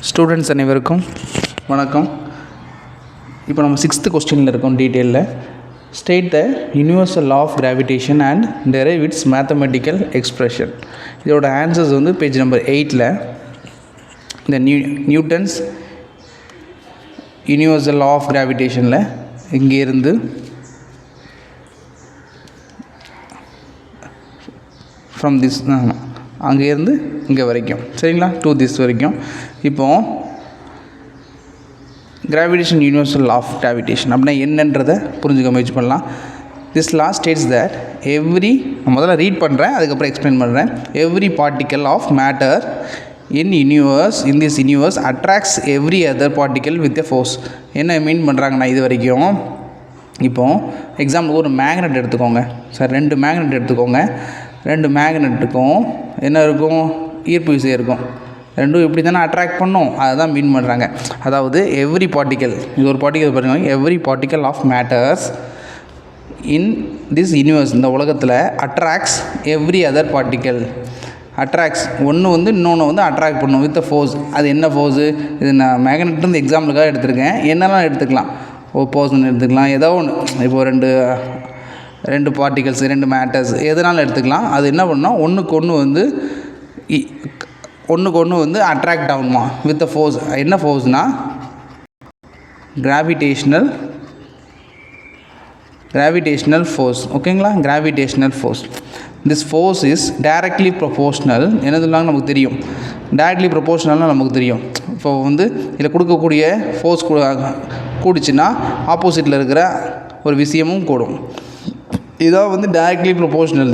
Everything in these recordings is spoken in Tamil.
ஸ்டூடெண்ட்ஸ் அனைவருக்கும் வணக்கம். இப்போ நம்ம 6th கொஸ்டினில் இருக்கோம். டீட்டெயிலில் state the universal law of gravitation and derive its mathematical expression. இதோட ஆன்சர்ஸ் வந்து பேஜ் நம்பர் 8ல் இந்த நியூட்டன்ஸ் யூனிவர்சல் லா ஆஃப் கிராவிடேஷனில் இங்கேருந்து ஃப்ரம் திஸ் அங்கேருந்து இங்கே வரைக்கும், சரிங்களா, டு திஸ் வரைக்கும். இப்போது gravitation universal law of gravitation அப்படின்னா என்னன்றதை புரிஞ்சுக்க முயற்சி பண்ணலாம். This law states that every, நான் முதல்ல ரீட் பண்ணுறேன், அதுக்கப்புறம் எக்ஸ்பிளைன் பண்ணுறேன். Every particle of matter in this universe attracts every other particle with a force. என்ன மீன் பண்ணுறாங்கன்னா இது வரைக்கும், இப்போது எக்ஸாம்பிளுக்கு ஒரு மேக்னெட் எடுத்துக்கோங்க சார், 2 மேக்னெட் எடுத்துக்கோங்க. 2 மேக்னெட்டுக்கும் என்ன இருக்கும், ஈர்ப்பு விசை இருக்கும். ரெண்டும் இப்படி தானே அட்ராக்ட் பண்ணும், அதை தான் மீன் பண்ணுறாங்க. அதாவது எவ்ரி பார்ட்டிக்கல், இது ஒரு பார்ட்டிக்கல் பாருங்க, every particle of matters in this universe, இந்த உலகத்தில் attracts every other particle. Attracts ஒன்று வந்து இன்னொன்று வந்து அட்ராக்ட் பண்ணும் வித் ஃபோர்ஸ். அது என்ன ஃபோர்ஸு, இது நான் மேக்னெட்லேருந்து எக்ஸாம்பிளுக்காக எடுத்திருக்கேன். என்னெல்லாம் எடுத்துக்கலாம், பர்சன் எடுத்துக்கலாம், ஏதோ ஒன்று. இப்போது ரெண்டு பார்ட்டிகல்ஸ், 2 மேட்டர்ஸ் எதனாலும் எடுத்துக்கலாம். அது என்ன பண்ணோம், ஒன்றுக்கு ஒன்று வந்து அட்ராக்ட் ஆகுமா வித் ஃபோர்ஸ். என்ன ஃபோர்ஸ்னால் கிராவிடேஷ்னல் ஃபோர்ஸ். ஓகேங்களா, gravitational force. This force is directly proportional. என்ன சொல்லாங்க நமக்கு தெரியும், டைரக்ட்லி ப்ரொபோஷ்னல்னால் நமக்கு தெரியும். இப்போ வந்து இதில் கொடுக்கக்கூடிய ஃபோர்ஸ் கூடிச்சுன்னா ஆப்போசிட்டில் இருக்கிற ஒரு விஷயமும் கூடும். இதான் வந்து directly proportional.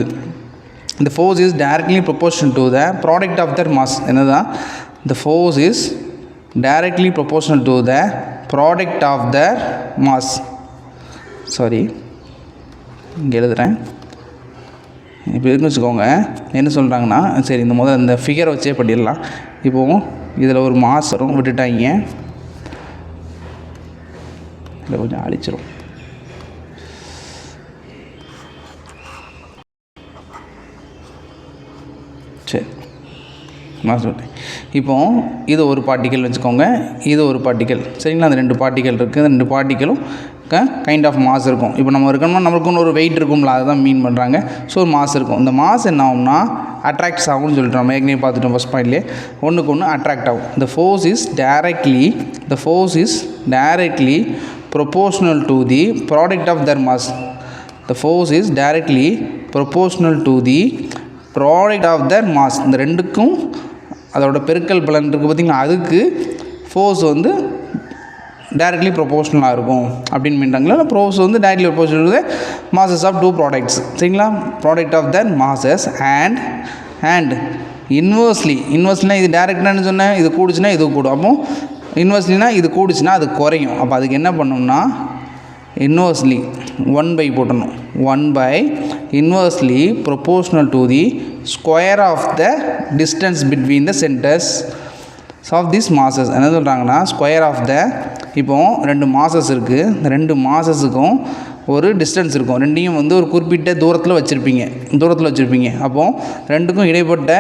The force is directly proportional to the product of their mass. என்னதான், the force is directly proportional to the product of their mass. Sorry, இங்கே எழுதுகிறேன். இப்போ இருக்குன்னு வச்சுக்கோங்க, என்ன சொல்கிறாங்கன்னா, சரி இந்த முதல்ல இந்த ஃபிகரை வச்சே பண்ணிடலாம். இப்போது இதில் ஒரு மாஸ் வரும், விட்டுட்டாங்க, இதில் கொஞ்சம் அழிச்சிரும். சரி, நான் சொல்கிறேன். இப்போது இது ஒரு பார்ட்டிக்கல் வச்சுக்கோங்க, இது ஒரு பார்ட்டிக்கல், சரிங்களா. அந்த 2 பார்ட்டிக்கல் இருக்குது. அந்த 2 பார்ட்டிக்கலும் கைண்ட் ஆஃப் மாஸ் இருக்கும். இப்போ நம்ம இருக்கணும்னா நம்மளுக்குன்னு ஒரு வெயிட் இருக்கும்ல, அதை தான் மீன் பண்ணுறாங்க. ஸோ ஒரு மாஸ் இருக்கும். இந்த மாஸ் என்ன ஆகும்னா அட்ராக்ட்ஸ் ஆகும்னு சொல்லிட்டு நம்ம ஏற்கனவே பார்த்துட்டோம் ஃபஸ்ட் பாயிண்ட்லேயே. ஒன்றுக்கு ஒன்று அட்ராக்ட் ஆகும். the force is directly proportional to the product of their mass. the force is directly proportional to the product of their mass. இந்த ரெண்டுக்கும் அதோட பெருக்கல் பலன் இருக்குது பார்த்திங்களா, அதுக்கு ஃபோர்ஸ் வந்து டைரக்ட்லி ப்ரொபோஷ்னலாக இருக்கும் அப்படின்னு மீன்றாங்களா. ஃபோர்ஸ் வந்து directly proportional to masses of 2 products, சரிங்களா. Product of their masses and இன்வெர்ஸ்லினா இது டைரக்டானு சொன்னேன், இது கூடுச்சுன்னா இது கூடும். அப்போ இன்வெர்ஸ்லினா இது கூடுச்சுன்னா அது குறையும். அப்போ அதுக்கு என்ன பண்ணணும்னா இன்வெர்ஸ்லி 1 by போட்டணும். 1 by inversely proportional to the square of the distance between the centers of these masses. என்ன சொல்கிறாங்கன்னா ஸ்கொயர் ஆஃப் த, இப்போது 2 மாசஸ் இருக்குது. இந்த 2 மாசஸுக்கும் ஒரு டிஸ்டன்ஸ் இருக்கும். ரெண்டையும் வந்து ஒரு குறிப்பிட்ட தூரத்தில் வச்சுருப்பீங்க. அப்போது ரெண்டுக்கும் இடைப்பட்ட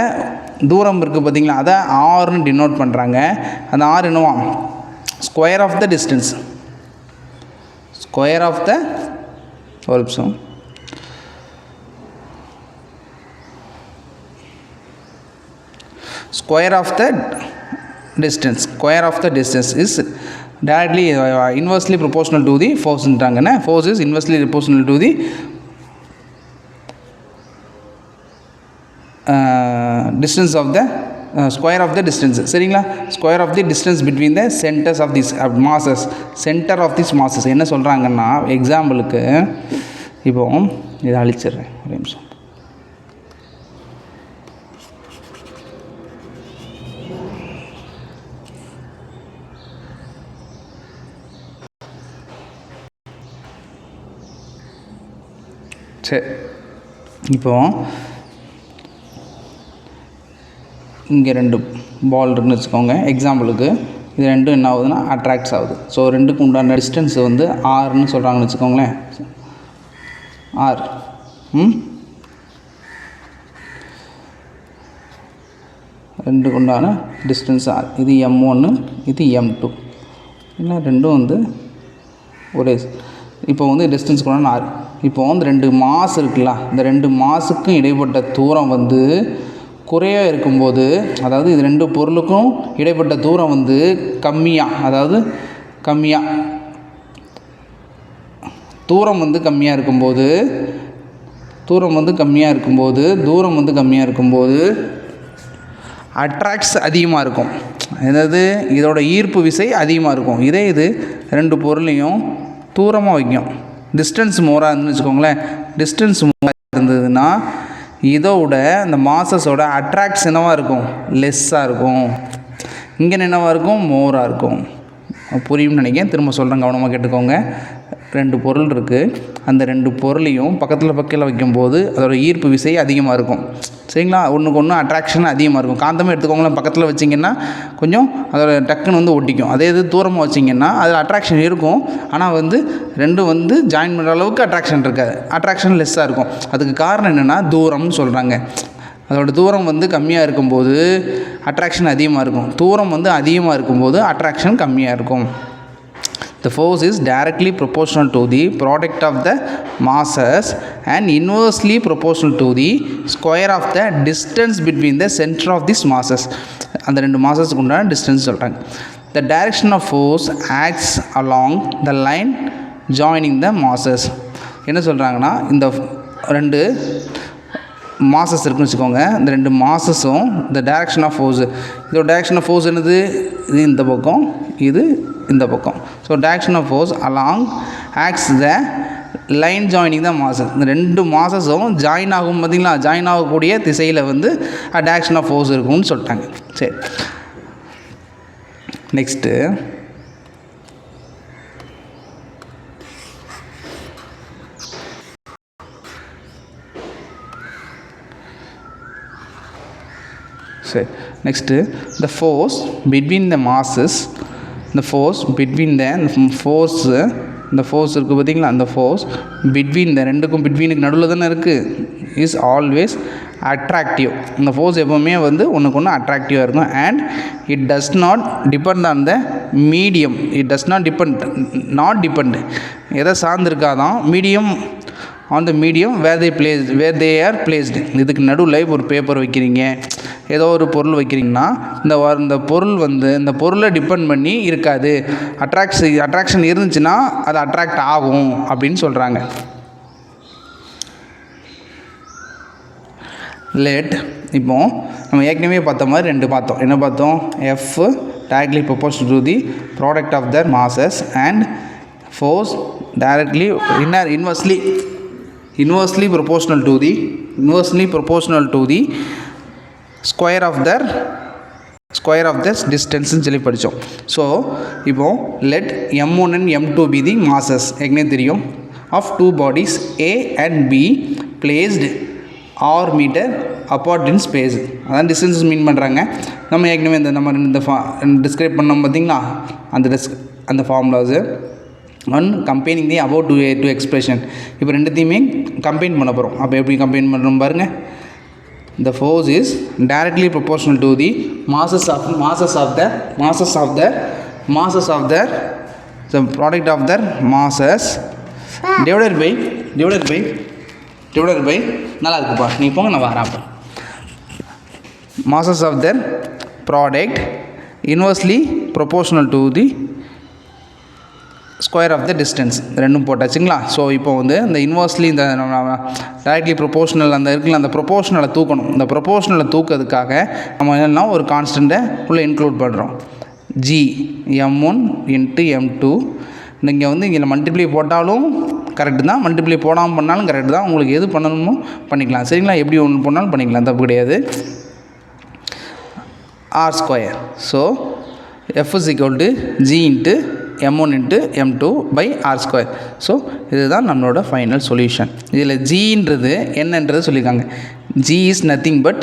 தூரம் இருக்குது பார்த்திங்களா, அதை ஆர்னு டினோட் பண்ணுறாங்க. அந்த ஆர் என்னவா, square of the distance, square of the distance is directly inversely proportional to the force ன்றாங்கன்னா force is inversely proportional to the distance of the square of the distance, சரிங்களா. square of the distance between the centers of these masses. center of these masses என்ன சொல்கிறாங்கன்னா, எக்ஸாம்பிளுக்கு இப்போ இதை அழிச்சிடுறேன் ஒரு நிமிஷம். சரி, இப்போது இங்கே 2 பால் இருக்குன்னு வச்சுக்கோங்க. எக்ஸாம்பிளுக்கு இது 2 என்ன ஆகுதுன்னா அட்ராக்ட்ஸ் ஆகுது. ஸோ 2க்கு உண்டான டிஸ்டன்ஸ் வந்து ஆர்னு சொல்கிறாங்கன்னு வச்சுக்கோங்களேன். ஆர் ரெண்டுக்கு உண்டான டிஸ்டன்ஸ் ஆர். இது m1, இது m2. இல்லை ரெண்டும் வந்து ஒரே. இப்போ வந்து டிஸ்டன்ஸ் கொண்டான ஆர். இப்போ வந்து 2 மாஸ் இருக்குல்ல, இந்த 2 மாஸுக்கும் இடைப்பட்ட தூரம் வந்து குறையாக இருக்கும்போது, அதாவது இது 2 பொருளுக்கும் இடைப்பட்ட தூரம் வந்து கம்மியாக, அதாவது கம்மியாக தூரம் வந்து கம்மியாக இருக்கும்போது, தூரம் வந்து கம்மியாக இருக்கும்போது அட்ராக்ட்ஸ் அதிகமாக இருக்கும். அதாவது இதோட ஈர்ப்பு விசை அதிகமாக இருக்கும். இதே இது 2 பொருளையும் தூரமாக வைக்கும், டிஸ்டன்ஸ் மோராக இருந்துன்னு வச்சுக்கோங்களேன். டிஸ்டன்ஸ் மோராக இருந்ததுன்னா இதோட இந்த மாசஸோட அட்ராக்ட்ஸ் என்னவாக இருக்கும்? லெஸ்ஸாக இருக்கும். இங்கே என்னவாக இருக்கும்? மோராக இருக்கும். புரியும்னு நினைக்கிறேன். திரும்ப சொல்கிறேன், கவனமாக கேட்டுக்கோங்க. 2 பொருள் இருக்குது. அந்த 2 பொருளையும் பக்கத்தில் வைக்கும்போது அதோட ஈர்ப்பு விசை அதிகமாக இருக்கும். சரிங்களா? ஒன்றுக்கு ஒன்று அட்ராக்ஷன் அதிகமாக இருக்கும். காந்தமே எடுத்துக்கோங்களேன், பக்கத்தில் வச்சிங்கன்னா கொஞ்சம் அதோட டக்குன்னு வந்து ஒட்டிக்கும். அதே இது தூரமாக வச்சிங்கன்னா அதில் அட்ராக்ஷன் இருக்கும், ஆனால் வந்து 2 வந்து ஜாயின் பண்ணுற அளவுக்கு அட்ராக்ஷன் இருக்காது. அட்ராக்ஷன் லெஸ்ஸாக இருக்கும். அதுக்கு காரணம் என்னென்னா தூரம்னு சொல்கிறாங்க. அதோட தூரம் வந்து கம்மியாக இருக்கும்போது அட்ராக்ஷன் அதிகமாக இருக்கும், தூரம் வந்து அதிகமாக இருக்கும்போது அட்ராக்ஷன் கம்மியாக இருக்கும். The force is directly proportional to the product of the masses and inversely proportional to the square of the distance between the center of these masses. அந்த 2 மாசஸ்க்கு உண்டான டிஸ்டன்ஸ் சொல்கிறாங்க. The direction of force acts along the line joining the masses. என்ன சொல்கிறாங்கன்னா, இந்த 2 மாசஸ் இருக்குன்னு வச்சுக்கோங்க. இந்த 2 மாசஸும் இந்த டைரக்ஷன் ஆஃப் ஃபோர்ஸ், இதோட டைரக்ஷன் ஆஃப் ஃபோர்ஸ் என்னது? இது இந்த பக்கம், இது இந்த பக்கம். So direction of force along acts the line joining the masses. இந்த 2 மாசஸும் ஜாயின் ஆகும் பார்த்தீங்களா, ஜாயின் ஆகக்கூடிய திசையில் வந்து டைரக்ஷன் ஆஃப் ஃபோர்ஸ் இருக்கும்னு சொல்லிட்டாங்க. சரி, next the force between the masses, the force between the force, இந்த ஃபோர்ஸ் இருக்குது பார்த்தீங்களா, அந்த ஃபோர்ஸ் பிட்வீன் இந்த 2க்கும் பிட்வீனுக்கு நடுவில் தானே இருக்குது, இஸ் ஆல்வேஸ் அட்ராக்டிவ். இந்த ஃபோர்ஸ் எப்போவுமே வந்து ஒன்றுக்கு ஒன்று அட்ராக்டிவாக இருக்கும். And it does not depend on the medium. It does not depend எதை சார்ந்திருக்காதான்? Medium on the medium where they are placed. இதுக்கு நடுவில் இப்போ ஒரு பேப்பர் வைக்கிறீங்க, ஏதோ ஒரு பொருள் வைக்கிறீங்கன்னா இந்த பொருள் வந்து இந்த பொருளை டிபெண்ட் பண்ணி இருக்காது. அட்ராக்ஷன் இருந்துச்சுன்னா அது அட்ராக்ட் ஆகும் அப்படின்னு சொல்கிறாங்க. இப்போ நம்ம ஏற்கனவே பார்த்த மாதிரி 2 பார்த்தோம். என்ன பார்த்தோம்? F directly proportional to the product of their masses and force directly inversely proportional to the square of their distance சொல்லி படித்தோம். ஸோ இப்போ let m1 and m2 be the masses. ஏற்கனவே தெரியும், of 2 bodies A and B placed r meter apart in space. அதான் டிஸ்டன்ஸ் மீன் பண்ணுறாங்க. நம்ம ஏற்கனவே இந்த டிஸ்கிரைப் பண்ணோம் பார்த்தீங்களா, அந்த formulas on combining the about two expression. இப்போ ரெண்டுத்தையுமே கம்பைன் பண்ண போகிறோம். அப்போ எப்படி கம்பைன் பண்ணுறோம் பாருங்கள். The force is directly proportional to the masses of the product of their masses divided by நல்லா இருக்குப்பா, நீ போங்க, நான் வரேன். அப்போ masses of their product inversely proportional to the square of the distance. ரெண்டும் போட்டாச்சுங்களா. ஸோ இப்போ வந்து இந்த இன்வெர்ஸ்லி இந்த டைரக்ட்லி ப்ரொபோஷனல் அந்த இருக்குல்ல, அந்த ப்ரொபோஷனலை தூக்கணும். இந்த ப்ரொபோஷனலை தூக்கிறதுக்காக நம்ம என்னென்னா ஒரு கான்ஸ்டண்ட்டை உள்ளே இன்க்ளூட் பண்ணுறோம். G m1 × m2. நீங்கள் வந்து இங்கே மல்டிப்ளை போட்டாலும் கரெக்டு தான், மல்டிப்ளை போடாமல் பண்ணாலும் கரெக்டு தான். உங்களுக்கு எது பண்ணணுமோ பண்ணிக்கலாம். சரிங்களா? எப்படி ஒன்று பண்ணாலும் பண்ணிக்கலாம், தப்பு கிடையாது. r². So F is equal to G × m1 × m2 /r². So இதுதான் நம்மளோட ஃபைனல் சொல்யூஷன். இதில் ஜின்றது என்னன்றது சொல்லியிருக்காங்க. G is nothing but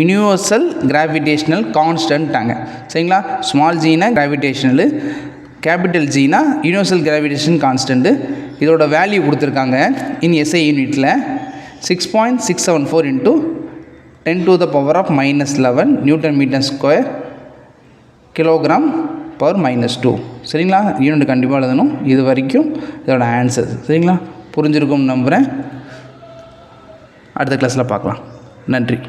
universal gravitational கான்ஸ்டன்ட்டாங்க. சரிங்களா? ஸ்மால் ஜினா கிராவிடேஷனலு, கேபிட்டல் ஜினா யூனிவர்சல் கிராவிடேஷன் கான்ஸ்டன்ட்டு. இதோட வேல்யூ கொடுத்துருக்காங்க இன் SI யூனிட்டில் 6.674 × 10 to the power of minus 11 newton metre square kilogram power -2. சரிங்களா? யூனிட் கண்டிப்பாக எழுதணும். இது வரைக்கும் இதோட ஆன்சர். சரிங்களா? புரிஞ்சிருக்கும் நம்புகிறேன். அடுத்த கிளாஸில் பார்க்கலாம். நன்றி.